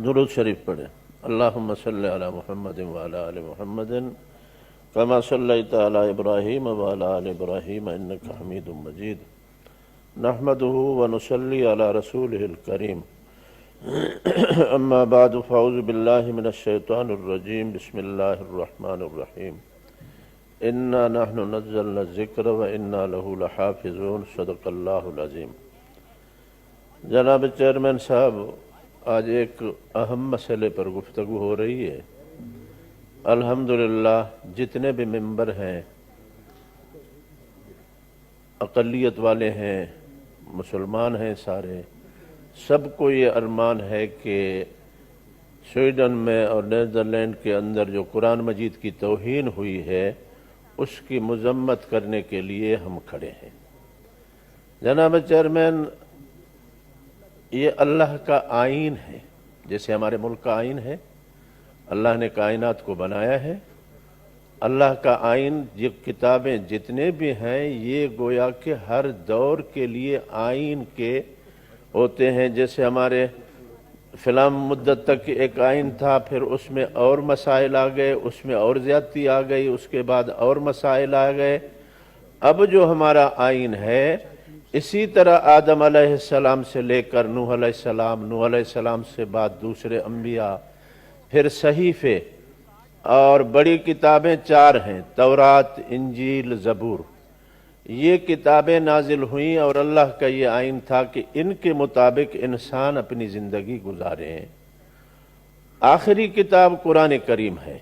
درود شریف پڑھیں۔ اللہم صلی علی محمد وعلی آل محمد کما صلیت علی ابراہیم وعلی آل ابراہیم انک حمید مجید نحمدہ ونصلی علی رسولہ الکریم اما بعد فاعوذ باللہ من الشیطان الرجیم بسم اللہ الرحمن الرحیم انا نحن نزلنا الذکر وانا لہ لحافظون صدق اللہ العظیم۔ جناب چیئرمین صاحب، آج ایک اہم مسئلے پر گفتگو ہو رہی ہے۔ الحمدللہ جتنے بھی ممبر ہیں، اقلیت والے ہیں، مسلمان ہیں، سارے سب کو یہ ارمان ہے کہ سویڈن میں اور نیدرلینڈ کے اندر جو قرآن مجید کی توہین ہوئی ہے اس کی مذمت کرنے کے لیے ہم کھڑے ہیں۔ جناب چیئرمین، یہ اللہ کا آئین ہے، جیسے ہمارے ملک کا آئین ہے۔ اللہ نے کائنات کو بنایا ہے۔ اللہ کا آئین، یہ کتابیں جتنے بھی ہیں یہ گویا کہ ہر دور کے لیے آئین کے ہوتے ہیں۔ جیسے ہمارے فلاں مدت تک ایک آئین تھا، پھر اس میں اور مسائل آ گئے، اس میں اور زیادتی آ گئی، اس کے بعد اور مسائل آ گئے۔ اب جو ہمارا آئین ہے، اسی طرح آدم علیہ السلام سے لے کر نوح علیہ السلام، نوح علیہ السلام سے بعد دوسرے انبیاء، پھر صحیفے اور بڑی کتابیں 4 ہیں، تورات، انجیل، زبور۔ یہ کتابیں نازل ہوئیں اور اللہ کا یہ آئین تھا کہ ان کے مطابق انسان اپنی زندگی گزاریں۔ آخری کتاب قرآن کریم ہے۔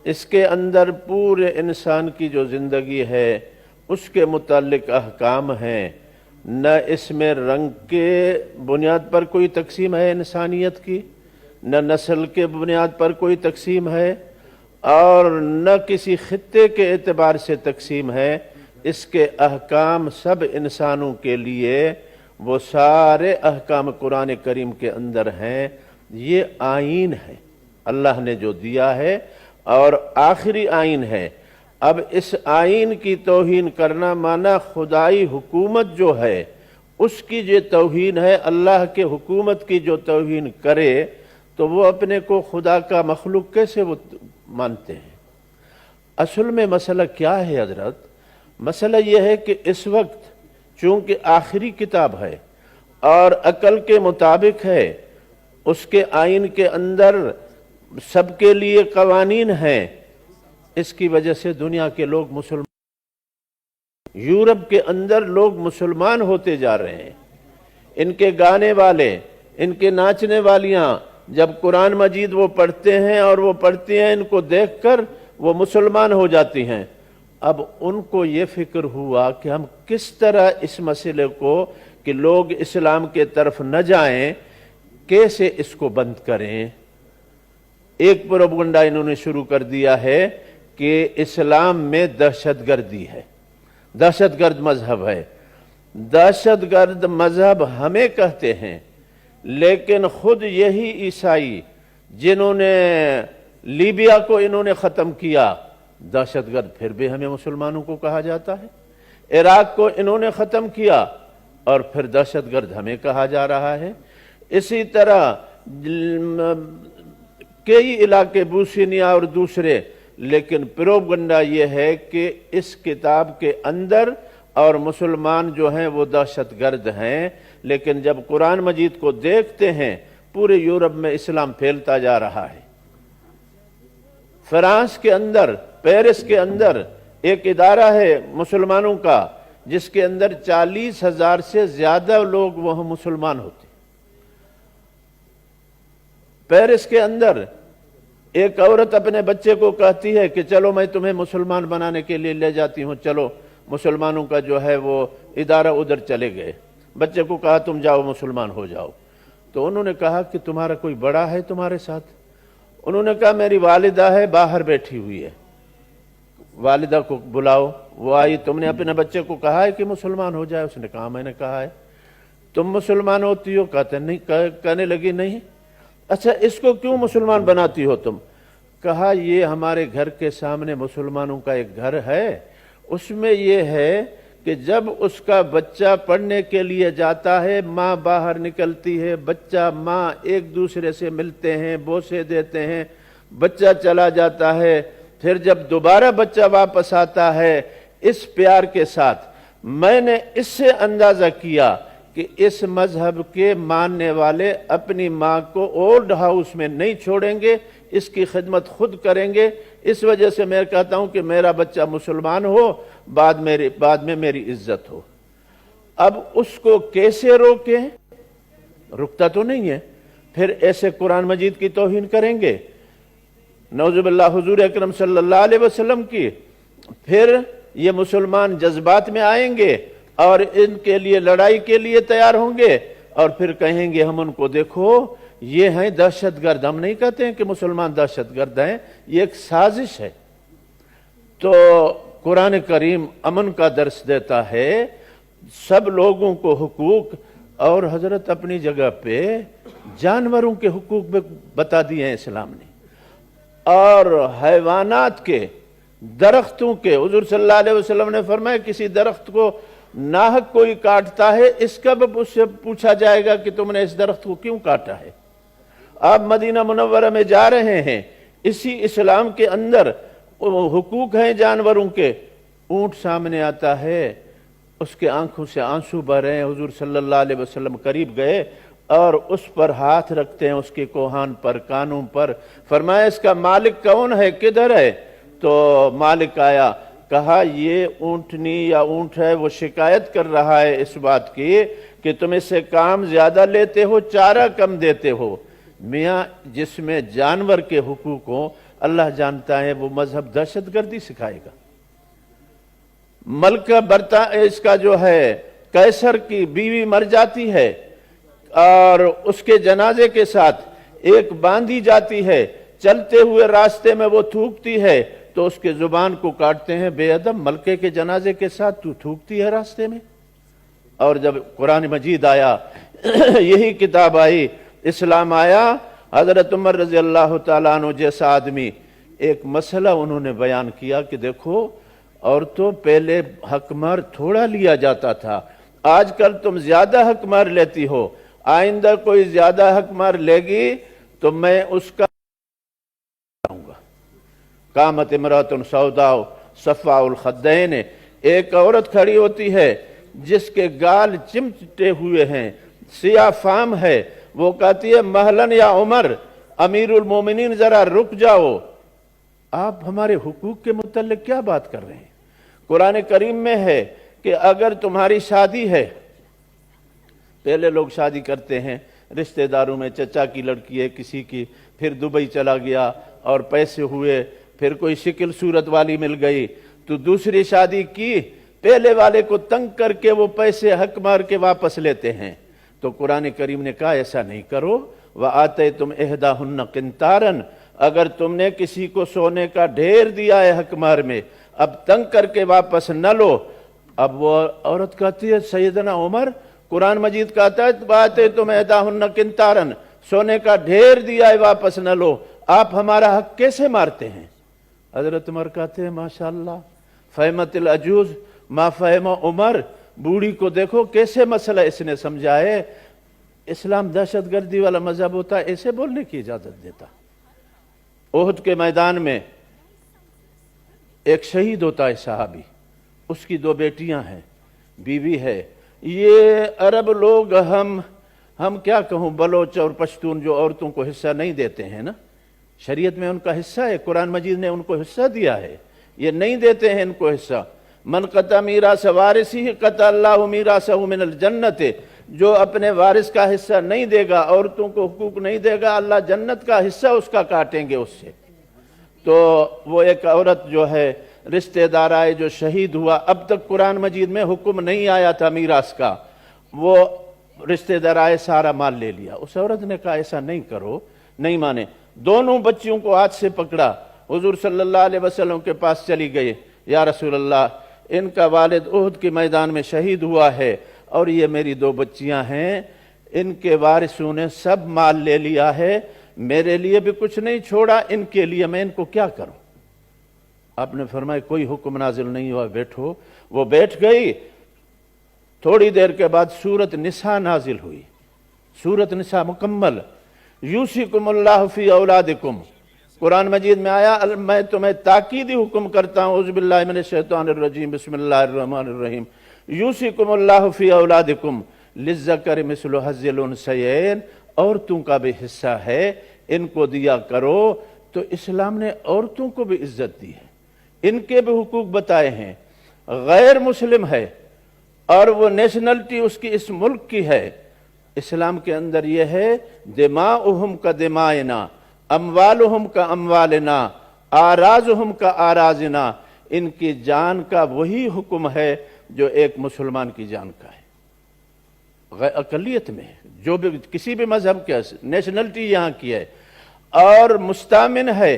اس کے اندر پورے انسان کی جو زندگی ہے اس کے متعلق احکام ہیں۔ نہ اس میں رنگ کے بنیاد پر کوئی تقسیم ہے انسانیت کی، نہ نسل کے بنیاد پر کوئی تقسیم ہے، اور نہ کسی خطے کے اعتبار سے تقسیم ہے۔ اس کے احکام سب انسانوں کے لیے، وہ سارے احکام قرآن کریم کے اندر ہیں۔ یہ آئین ہے اللہ نے جو دیا ہے، اور آخری آئین ہے۔ اب اس آئین کی توہین کرنا مانا خدائی حکومت جو ہے اس کی جو توہین ہے۔ اللہ کے حکومت کی جو توہین کرے تو وہ اپنے کو خدا کا مخلوق کیسے وہ مانتے ہیں؟ اصل میں مسئلہ کیا ہے حضرت؟ مسئلہ یہ ہے کہ اس وقت چونکہ آخری کتاب ہے اور عقل کے مطابق ہے، اس کے آئین کے اندر سب کے لیے قوانین ہیں، اس کی وجہ سے دنیا کے لوگ مسلمان، یورپ کے اندر لوگ مسلمان ہوتے جا رہے ہیں۔ ان کے گانے والے، ان کے ناچنے والیاں جب قرآن مجید وہ پڑھتے ہیں اور وہ پڑھتی ہیں، ان کو دیکھ کر وہ مسلمان ہو جاتی ہیں۔ اب ان کو یہ فکر ہوا کہ ہم کس طرح اس مسئلے کو کہ لوگ اسلام کے طرف نہ جائیں، کیسے اس کو بند کریں۔ ایک پروپیگنڈا انہوں نے شروع کر دیا ہے کہ اسلام میں دہشت گردی ہے، دہشت گرد مذہب ہے۔ دہشت گرد مذہب ہمیں کہتے ہیں، لیکن خود یہی عیسائی جنہوں نے لیبیا کو انہوں نے ختم کیا، دہشت گرد پھر بھی ہمیں مسلمانوں کو کہا جاتا ہے۔ عراق کو انہوں نے ختم کیا اور پھر دہشت گرد ہمیں کہا جا رہا ہے۔ اسی طرح کئی علاقے بوسنیا اور دوسرے، لیکن پروپیگنڈا یہ ہے کہ اس کتاب کے اندر اور مسلمان جو ہیں وہ دہشت گرد ہیں۔ لیکن جب قرآن مجید کو دیکھتے ہیں، پورے یورپ میں اسلام پھیلتا جا رہا ہے۔ فرانس کے اندر، پیرس کے اندر ایک ادارہ ہے مسلمانوں کا، جس کے اندر 40,000 سے زیادہ لوگ وہاں مسلمان ہوتے۔ پیرس کے اندر ایک عورت اپنے بچے کو کہتی ہے کہ چلو میں تمہیں مسلمان بنانے کے لیے لے جاتی ہوں، چلو۔ مسلمانوں کا جو ہے وہ ادارہ ادھر چلے گئے، بچے کو کہا تم جاؤ مسلمان ہو جاؤ۔ تو انہوں نے کہا کہ تمہارا کوئی بڑا ہے تمہارے ساتھ؟ انہوں نے کہا میری والدہ ہے، باہر بیٹھی ہوئی ہے، والدہ کو بلاؤ۔ وہ آئی، تم نے اپنے بچے کو کہا ہے کہ مسلمان ہو جائے؟ اس نے کہا میں نے کہا ہے۔ تم مسلمان ہوتی ہو؟ کہنے لگی نہیں۔ اچھا، اس کو کیوں مسلمان بناتی ہو تم؟ کہا یہ ہمارے گھر کے سامنے مسلمانوں کا ایک گھر ہے، اس میں یہ ہے کہ جب اس کا بچہ پڑھنے کے لیے جاتا ہے، ماں باہر نکلتی ہے، بچہ ماں ایک دوسرے سے ملتے ہیں، بوسے دیتے ہیں، بچہ چلا جاتا ہے، پھر جب دوبارہ بچہ واپس آتا ہے اس پیار کے ساتھ، میں نے اس سے اندازہ کیا کہ اس مذہب کے ماننے والے اپنی ماں کو اولڈ ہاؤس میں نہیں چھوڑیں گے، اس کی خدمت خود کریں گے۔ اس وجہ سے میں کہتا ہوں کہ میرا بچہ مسلمان ہو، بعد میں میری عزت ہو۔ اب اس کو کیسے روکیں؟ رکتا تو نہیں ہے، پھر ایسے قرآن مجید کی توہین کریں گے، نعوذ باللہ حضور اکرم صلی اللہ علیہ وسلم کی، پھر یہ مسلمان جذبات میں آئیں گے اور ان کے لیے لڑائی کے لیے تیار ہوں گے، اور پھر کہیں گے ہم ان کو دیکھو یہ ہیں دہشت گرد۔ ہم نہیں کہتے ہیں کہ مسلمان دہشت گرد ہیں، یہ ایک سازش ہے۔ تو قرآن کریم امن کا درس دیتا ہے، سب لوگوں کو حقوق، اور حضرت اپنی جگہ پہ جانوروں کے حقوق بھی بتا دیے ہیں اسلام نے، اور حیوانات کے، درختوں کے۔ حضور صلی اللہ علیہ وسلم نے فرمایا کسی درخت کو ناحق کوئی کاٹتا ہے، اس کا بھی اس سے پوچھا جائے گا کہ تم نے اس درخت کو کیوں کاٹا ہے۔ آپ مدینہ منورہ میں جا رہے ہیں، اسی اسلام کے اندر حقوق ہیں جانوروں کے۔ اونٹ سامنے آتا ہے، اس کے آنکھوں سے آنسو بہ رہے ہیں، حضور صلی اللہ علیہ وسلم قریب گئے اور اس پر ہاتھ رکھتے ہیں، اس کے کوہان پر، کانوں پر، فرمایا اس کا مالک کون ہے، کدھر ہے؟ تو مالک آیا، کہا یہ اونٹنی یا اونٹ ہے، وہ شکایت کر رہا ہے اس بات کی کہ تم اس سے کام زیادہ لیتے ہو، چارہ کم دیتے ہو۔ میاں جس میں جانور کے حقوق ہوں، اللہ جانتا ہے وہ مذہب دہشت گردی سکھائے گا۔ ملکہ اس کا جو ہے قیصر کی بیوی مر جاتی ہے اور اس کے جنازے کے ساتھ ایک باندھی جاتی ہے، چلتے ہوئے راستے میں وہ تھوکتی ہے تو اس کے زبان کو کاٹتے ہیں، بے ادب، ملکے کے جنازے کے ساتھ تو تھوکتی ہے راستے میں۔ اور جب قرآن مجید آیا، یہی کتاب آئی، اسلام آیا، حضرت عمر رضی اللہ تعالیٰ عنہ جیسا آدمی ایک مسئلہ انہوں نے بیان کیا کہ دیکھو عورتوں پہلے حق مہر تھوڑا لیا جاتا تھا، آج کل تم زیادہ حق مہر لیتی ہو، آئندہ کوئی زیادہ حق مہر لے گی تو میں اس کا قامت امرأۃ سوداء صفاء الخدین، ایک عورت کھڑی ہوتی ہے جس کے گال چمٹے ہوئے ہیں، سیاہ فام ہے، وہ کہتی ہے مہلن یا عمر، امیر المومنین ذرا رک جاؤ، آپ ہمارے حقوق کے متعلق کیا بات کر رہے ہیں؟ قرآن کریم میں ہے کہ اگر تمہاری شادی ہے، پہلے لوگ شادی کرتے ہیں رشتہ داروں میں، چچا کی لڑکی ہے کسی کی، پھر دبئی چلا گیا اور پیسے ہوئے، پھر کوئی شکل صورت والی مل گئی تو دوسری شادی کی، پہلے والے کو تنگ کر کے وہ پیسے حق مار کے واپس لیتے ہیں۔ تو قرآن کریم نے کہا ایسا نہیں کرو، وَآتَيْتُمْ إِحْدَاهُنَّ قِنْطَارًا، اگر تم نے کسی کو سونے کا ڈھیر دیا ہے حق مہر میں، اب تنگ کر کے واپس نہ لو۔ اب وہ عورت کہتی ہے سیدنا عمر، قرآن مجید کہتا ہے وَآتَيْتُمْ إِحْدَاهُنَّ قِنْطَارًا، سونے کا ڈھیر دیا ہے واپس نہ لو، آپ ہمارا حق کیسے مارتے ہیں؟ حضرت عمر کہتے ہیں ماشاءاللہ، فہمت العجوز ما فہم عمر، بوڑھی کو دیکھو کیسے مسئلہ اس نے سمجھا ہے۔ اسلام دہشت گردی والا مذہب ہوتا ہے، ایسے بولنے کی اجازت دیتا۔ احد کے میدان میں ایک شہید ہوتا ہے صحابی، اس کی دو بیٹیاں ہیں، بیوی ہے۔ یہ عرب لوگ ہم کیا کہوں، بلوچ اور پشتون جو عورتوں کو حصہ نہیں دیتے ہیں نا، شریعت میں ان کا حصہ ہے، قرآن مجید نے ان کو حصہ دیا ہے، یہ نہیں دیتے ہیں ان کو حصہ۔ من قطع میراث وارثہ قطع اللہ میراثہ من الجنت، جو اپنے وارث کا حصہ نہیں دے گا، عورتوں کو حقوق نہیں دے گا، اللہ جنت کا حصہ اس کا کاٹیں گے اس سے۔ تو وہ ایک عورت جو ہے رشتہ دار آئے جو شہید ہوا، اب تک قرآن مجید میں حکم نہیں آیا تھا میراث کا، وہ رشتہ دار آئے سارا مال لے لیا۔ اس عورت نے کہا ایسا نہیں کرو، نہیں مانے، دونوں بچیوں کو ہاتھ سے پکڑا، حضور صلی اللہ علیہ وسلم کے پاس چلی گئی، یا رسول اللہ ان کا والد احد کے میدان میں شہید ہوا ہے اور یہ میری دو بچیاں ہیں، ان کے وارثوں نے سب مال لے لیا ہے، میرے لیے بھی کچھ نہیں چھوڑا، ان کے لیے میں ان کو کیا کروں؟ آپ نے فرمایا کوئی حکم نازل نہیں ہوا، بیٹھو۔ وہ بیٹھ گئی۔ تھوڑی دیر کے بعد سورت نساء نازل ہوئی، سورت نساء مکمل، یوصیکم اللہ فی اولادکم۔ قرآن مجید میں آیا میں تمہیں تاکیدی حکم کرتا ہوں، اعوذ باللہ من الشیطان الرجیم، بسم اللہ الرحمن الرحیم، یوصیکم اللہ فی اولادکم للذکر مثل حظ الانثیین، عورتوں کا بھی حصہ ہے، ان کو دیا کرو۔ تو اسلام نے عورتوں کو بھی عزت دی ہے، ان کے بھی حقوق بتائے ہیں۔ غیر مسلم ہے اور وہ نیشنلٹی اس کی اس ملک کی ہے، اسلام کے اندر یہ ہے دماؤہم کا دمائنا، اموالہم کا اموالنا، آرازہم کا آرازنا، ان کی جان کا وہی حکم ہے جو ایک مسلمان کی جان کا ہے، اقلیت میں جو بھی کسی بھی مذہب کے نیشنلٹی یہاں کی ہے اور مستامن ہے۔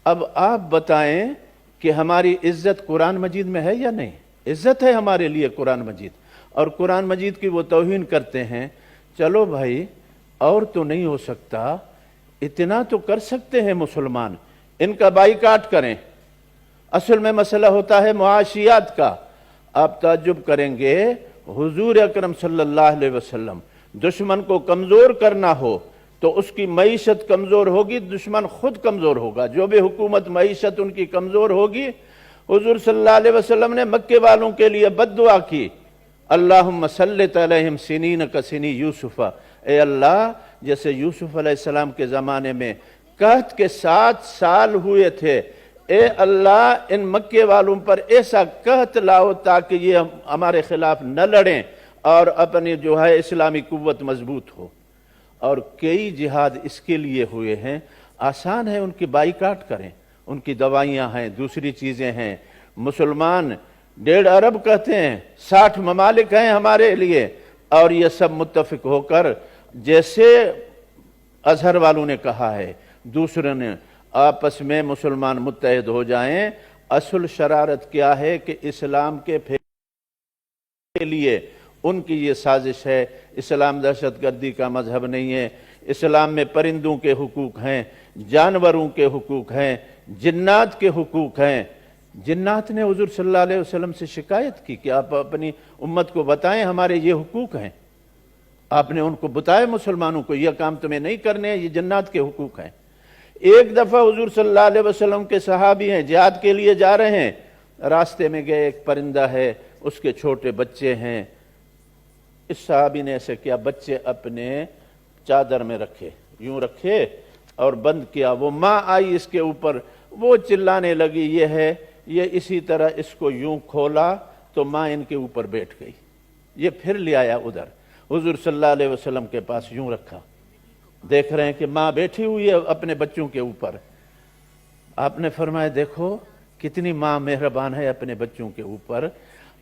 اب آپ بتائیں کہ ہماری عزت قرآن مجید میں ہے یا نہیں؟ عزت ہے ہمارے لیے قرآن مجید، اور قرآن مجید کی وہ توہین کرتے ہیں۔ چلو بھائی اور تو نہیں ہو سکتا، اتنا تو کر سکتے ہیں مسلمان، ان کا بائیکاٹ کریں۔ اصل میں مسئلہ ہوتا ہے معاشیات کا۔ آپ تعجب کریں گے، حضور اکرم صلی اللہ علیہ وسلم دشمن کو کمزور کرنا ہو تو اس کی معیشت کمزور ہوگی، دشمن خود کمزور ہوگا۔ جو بھی حکومت معیشت ان کی کمزور ہوگی، حضور صلی اللہ علیہ وسلم نے مکے والوں کے لیے بد دعا کی، اللہم سلط علیہم سنین کسنی یوسف، اے اللہ جیسے یوسف علیہ السلام کے زمانے میں قحط کے 7 سال ہوئے تھے، اے اللہ ان مکے والوں پر ایسا قحط لاؤ تاکہ یہ ہمارے خلاف نہ لڑیں اور اپنی جو ہے اسلامی قوت مضبوط ہو۔ اور کئی جہاد اس کے لیے ہوئے ہیں، آسان ہے ان کی بائیکاٹ کریں، ان کی دوائیاں ہیں، دوسری چیزیں ہیں۔ مسلمان 1.5 ارب کہتے ہیں، 60 ممالک ہیں ہمارے لیے، اور یہ سب متفق ہو کر جیسے ازہر والوں نے کہا ہے، دوسرے نے آپس میں مسلمان متحد ہو جائیں۔ اصل شرارت کیا ہے کہ اسلام کے لیے ان کی یہ سازش ہے۔ اسلام دہشت گردی کا مذہب نہیں ہے، اسلام میں پرندوں کے حقوق ہیں، جانوروں کے حقوق ہیں، جنات کے حقوق ہیں۔ جنات نے حضور صلی اللہ علیہ وسلم سے شکایت کی کہ آپ اپنی امت کو بتائیں ہمارے یہ حقوق ہیں۔ آپ نے ان کو بتایا مسلمانوں کو یہ کام تمہیں نہیں کرنے ہیں، یہ جنات کے حقوق ہیں۔ ایک دفعہ حضور صلی اللہ علیہ وسلم کے صحابی ہیں، جہاد کے لیے جا رہے ہیں، راستے میں گئے، ایک پرندہ ہے، اس کے چھوٹے بچے ہیں۔ اس صحابی نے ایسے کیا، بچے اپنے چادر میں رکھے، یوں رکھے اور بند کیا۔ وہ ماں آئی اس کے اوپر، وہ چلانے لگی یہ ہے، یہ اسی طرح اس کو یوں کھولا تو ماں ان کے اوپر بیٹھ گئی۔ یہ پھر لے آیا ادھر حضور صلی اللہ علیہ وسلم کے پاس، یوں رکھا، دیکھ رہے ہیں کہ ماں بیٹھی ہوئی ہے اپنے بچوں کے اوپر۔ آپ نے فرمایا دیکھو کتنی ماں مہربان ہے اپنے بچوں کے اوپر،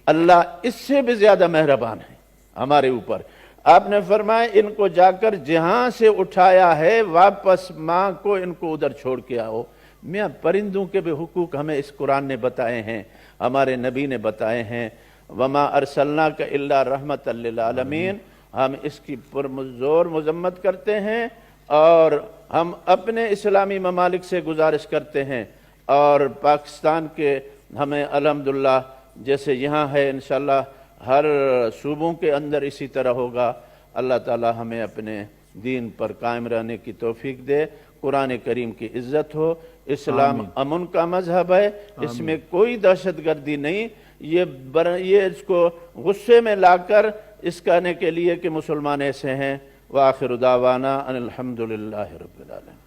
اللہ اس سے بھی زیادہ مہربان ہے ہمارے اوپر۔ آپ نے فرمایا ان کو جا کر جہاں سے اٹھایا ہے واپس ماں کو ان کو ادھر چھوڑ کے آؤ۔ میاں پرندوں کے بھی حقوق ہمیں اس قرآن نے بتائے ہیں، ہمارے نبی نے بتائے ہیں، وما ارسلناک الا رحمت للعالمین۔ ہم اس کی پرزور مذمت کرتے ہیں اور ہم اپنے اسلامی ممالک سے گزارش کرتے ہیں، اور پاکستان کے ہمیں الحمدللہ جیسے یہاں ہے انشاءاللہ ہر صوبوں کے اندر اسی طرح ہوگا۔ اللہ تعالی ہمیں اپنے دین پر قائم رہنے کی توفیق دے، قرآن کریم کی عزت ہو۔ اسلام امن کا مذہب ہے، اس میں کوئی دہشت گردی نہیں۔ یہ اس کو غصے میں لا کر اس کہنے کے لیے کہ مسلمان ایسے ہیں۔ وآخر دعوانا ان الحمدللہ رب العالمین۔